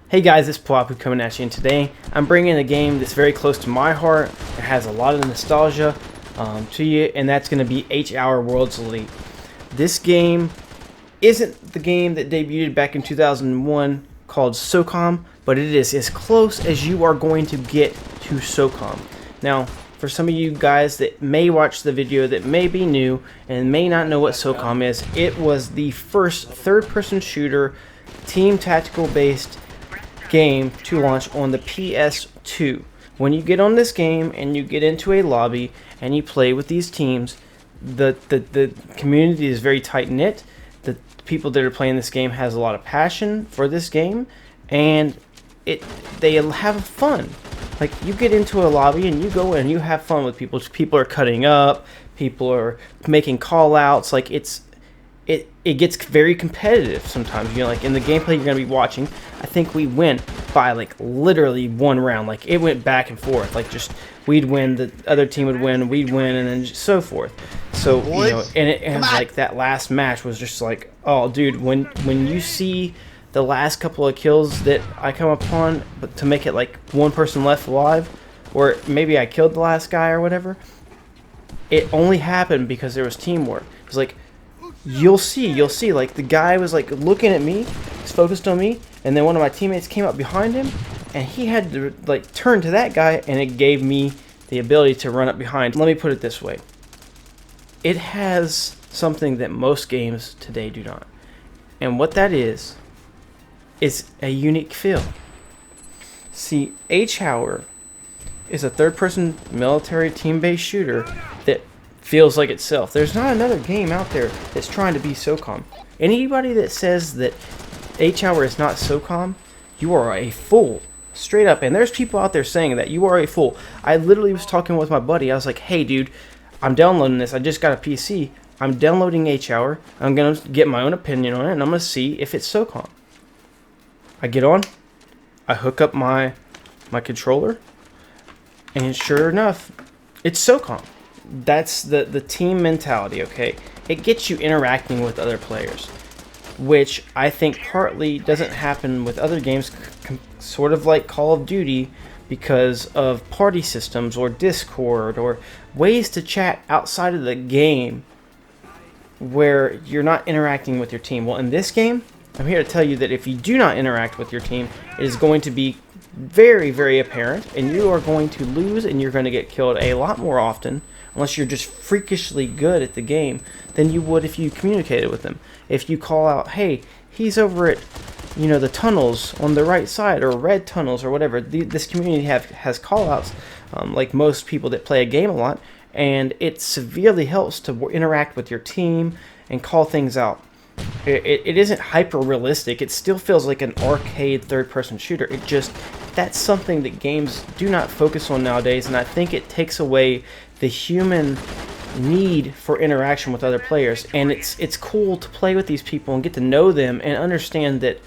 Hey guys, it's Pwapu coming at you, and today I'm bringing a game that's very close to my heart. It has a lot of nostalgia to you, and that's going to be HHOUR Worlds Elite. This game isn't the game that debuted back in 2001 called SOCOM, but it is as close as you are going to get to SOCOM. Now, for some of you guys that may watch the video that may be new and may not know what SOCOM is, it was the first third-person shooter, team tactical-based game to launch on the PS2. When you get on this game and you get into a lobby and you play with these teams, the community is very tight-knit. The people that are playing this game has a lot of passion for this game, and they have fun. Like, you get into a lobby and you go in and you have fun with people. People are cutting up, people are making call outs. Like, it gets very competitive sometimes. You know, like in the gameplay you're going to be watching, I think we went by like literally one round. Like, it went back and forth. Like, just we'd win, the other team would win, we'd win, and then so forth. So, you know, and like that last match was just like, oh dude, when you see the last couple of kills that I come upon, but to make it like one person left alive, or maybe I killed the last guy or whatever, it only happened because there was teamwork. It's like, you'll see, like the guy was like looking at me, he's focused on me, and then one of my teammates came up behind him, and he had to like turn to that guy, and it gave me the ability to run up behind. Let me put it this way. It has something that most games today do not. And what that is a unique feel. See, HHOUR is a third-person military team-based shooter that feels like itself. There's not another game out there that's trying to be SOCOM. Anybody that says that HHOUR is not SOCOM, you are a fool. Straight up. And there's people out there saying that you are a fool. I literally was talking with my buddy. I was like, hey dude, I'm downloading this. I just got a PC. I'm downloading HHOUR. I'm going to get my own opinion on it, and I'm going to see if it's SOCOM. I get on. I hook up my controller. And sure enough, it's SOCOM. That's the team mentality, okay? It gets you interacting with other players, which I think partly doesn't happen with other games, sort of like Call of Duty, because of party systems or Discord or ways to chat outside of the game where you're not interacting with your team. Well, in this game, I'm here to tell you that if you do not interact with your team, it is going to be very, very apparent, and you are going to lose, and you're going to get killed a lot more often, unless you're just freakishly good at the game, than you would if you communicated with them. If you call out, hey, he's over at, you know, the tunnels on the right side, or red tunnels, or whatever. This community has call outs, like most people that play a game a lot, and it severely helps to interact with your team and call things out. It isn't hyper realistic. It still feels like an arcade third-person shooter. That's something that games do not focus on nowadays, and I think it takes away the human need for interaction with other players. And it's cool to play with these people and get to know them and understand that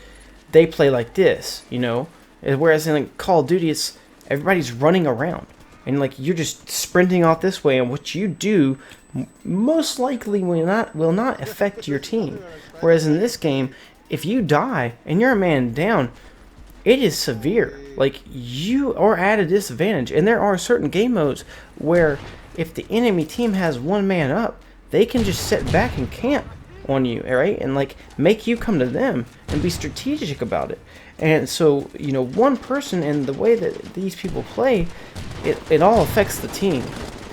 they play like this, you know. Whereas in like Call of Duty, it's everybody's running around, and like you're just sprinting off this way, and what you do most likely will not affect your team. Whereas in this game, if you die and you're a man down, it is severe. Like, you are at a disadvantage. And there are certain game modes where if the enemy team has one man up, they can just sit back and camp on you, right? And like make you come to them and be strategic about it. And so, you know, one person and the way that these people play, it all affects the team.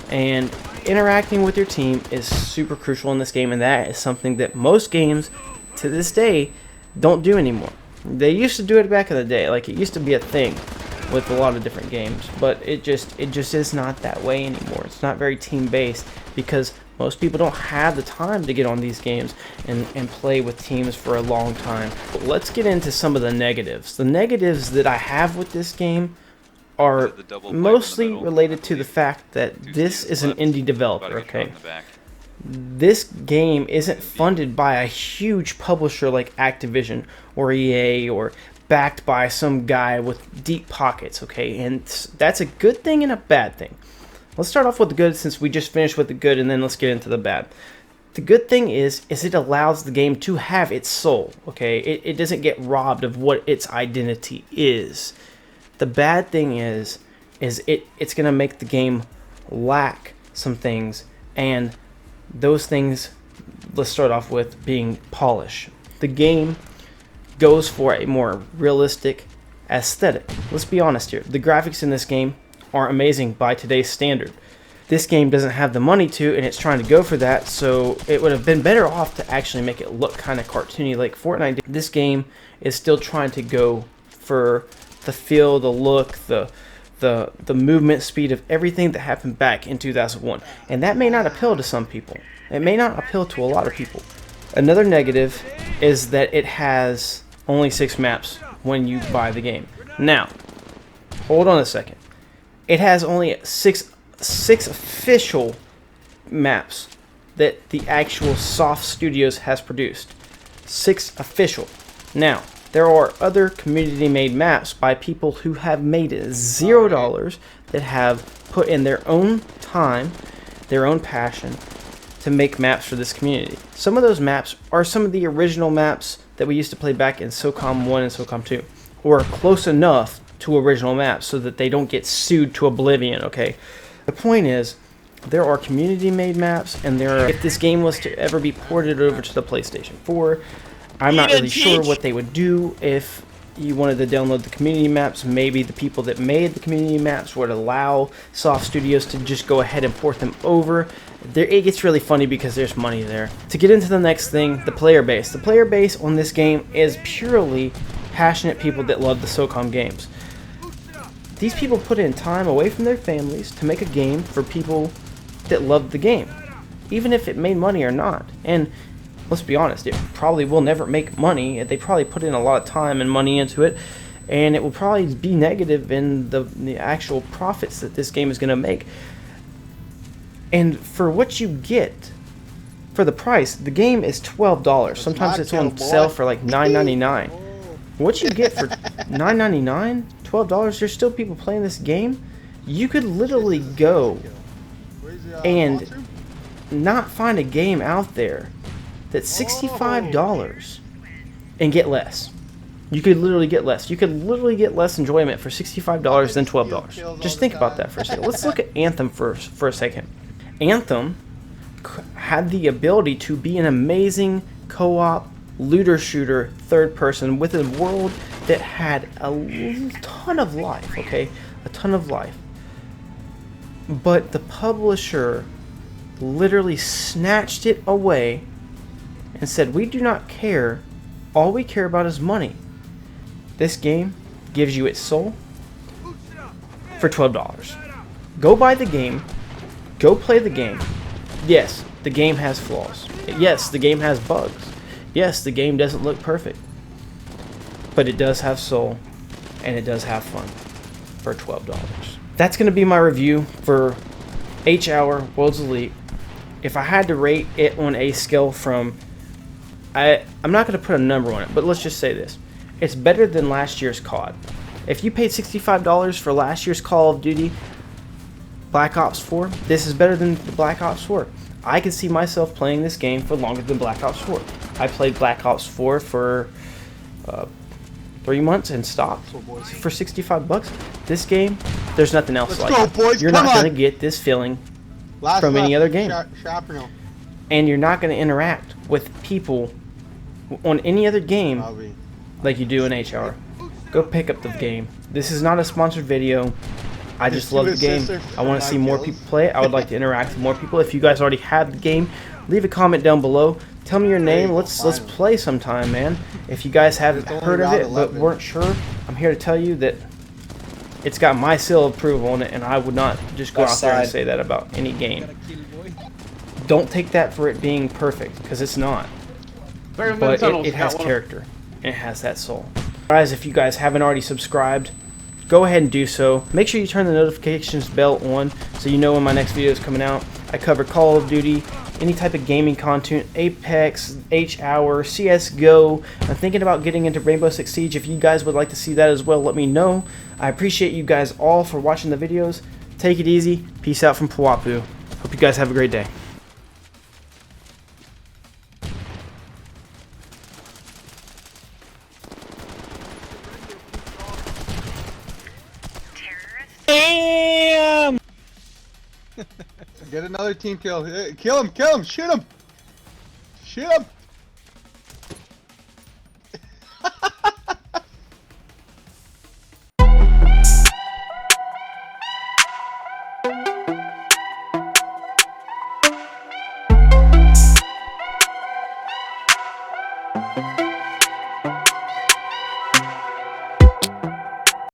And interacting with your team is super crucial in this game, and that is something that most games to this day don't do anymore. They used to do it back in the day, like it used to be a thing with a lot of different games, but it just is not that way anymore. It's not very team based because most people don't have the time to get on these games and play with teams for a long time. But let's get into some of the negatives. The negatives that I have with this game are mostly related to the fact that this is an indie developer, okay? This game isn't funded by a huge publisher like Activision or EA or backed by some guy with deep pockets, okay? And that's a good thing and a bad thing. Let's start off with the good, since we just finished with the good, and then let's get into the bad. The good thing is it allows the game to have its soul, okay? It doesn't get robbed of what its identity is. The bad thing is it's going to make the game lack some things, and those things, let's start off with being polish. The game goes for a more realistic aesthetic. Let's be honest here. The graphics in this game are amazing by today's standard. This game doesn't have the money to, and it's trying to go for that, so it would have been better off to actually make it look kind of cartoony like Fortnite did. This game is still trying to go for the feel, the look, the movement speed of everything that happened back in 2001. And that may not appeal to some people. It may not appeal to a lot of people. Another negative is that it has only 6 maps when you buy the game. Now, hold on a second. It has only six official maps that the actual Soft Studios has produced. 6 official. Now, there are other community-made maps by people who have made $0 that have put in their own time, their own passion to make maps for this community. Some of those maps are some of the original maps that we used to play back in SOCOM 1 and SOCOM 2, or close enough to original maps so that they don't get sued to oblivion, okay? The point is, there are community-made maps, and if this game was to ever be ported over to the PlayStation 4, I'm not really sure what they would do if you wanted to download the community maps. Maybe the people that made the community maps would allow Soft Studios to just go ahead and port them over. It gets really funny because there's money there. To get into the next thing, the player base. The player base on this game is purely passionate people that love the SOCOM games. These people put in time away from their families to make a game for people that love the game, even if it made money or not. And let's be honest, it probably will never make money. They probably put in a lot of time and money into it, and it will probably be negative in the actual profits that this game is going to make. And for what you get, for the price, the game is $12. Sometimes it's on sale for like $9.99. What you get for $9.99, $12, there's still people playing this game. You could literally go and not find a game out there that's $65 and get less. You could literally get less. You could literally get less enjoyment for $65 than $12. Just think about that for a second. Let's look at Anthem for a second. Anthem had the ability to be an amazing co-op looter shooter third person with a world that had a ton of life, okay? A ton of life. But the publisher literally snatched it away and said, we do not care. All we care about is money. This game gives you its soul for $12. Go buy the game. Go play the game. Yes, the game has flaws. Yes, the game has bugs. Yes, the game doesn't look perfect. But it does have soul, and it does have fun for $12. That's going to be my review for HHOUR Worlds Elite. If I had to rate it on a scale from... I'm not going to put a number on it, but let's just say this. It's better than last year's COD. If you paid $65 for last year's Call of Duty Black Ops 4, this is better than the Black Ops 4. I can see myself playing this game for longer than Black Ops 4. I played Black Ops 4 for 3 months and stopped for $65. This game, there's nothing else like it. Boys. You're not going to get this feeling from any other game. And you're not going to interact with people on any other game like you do in HHOUR. Go pick up the game. This is not a sponsored video. I just love the game. I want to see more people play it. I would like to interact with more people. If you guys already have the game, leave a comment down below. Tell me your name. Let's play sometime, man. If you guys haven't heard of it but weren't sure, I'm here to tell you that it's got my seal of approval on it, and I would not just go out there and say that about any game. Don't take that for it being perfect, because it's not. But it has character, and it has that soul. Guys, if you guys haven't already subscribed, go ahead and do so. Make sure you turn the notifications bell on so you know when my next video is coming out. I cover Call of Duty, any type of gaming content, Apex, HHOUR, CSGO. I'm thinking about getting into Rainbow Six Siege. If you guys would like to see that as well, let me know. I appreciate you guys all for watching the videos. Take it easy. Peace out from Pawapu. Hope you guys have a great day. Get another team kill. Kill him! Kill him! Shoot him! Shoot him!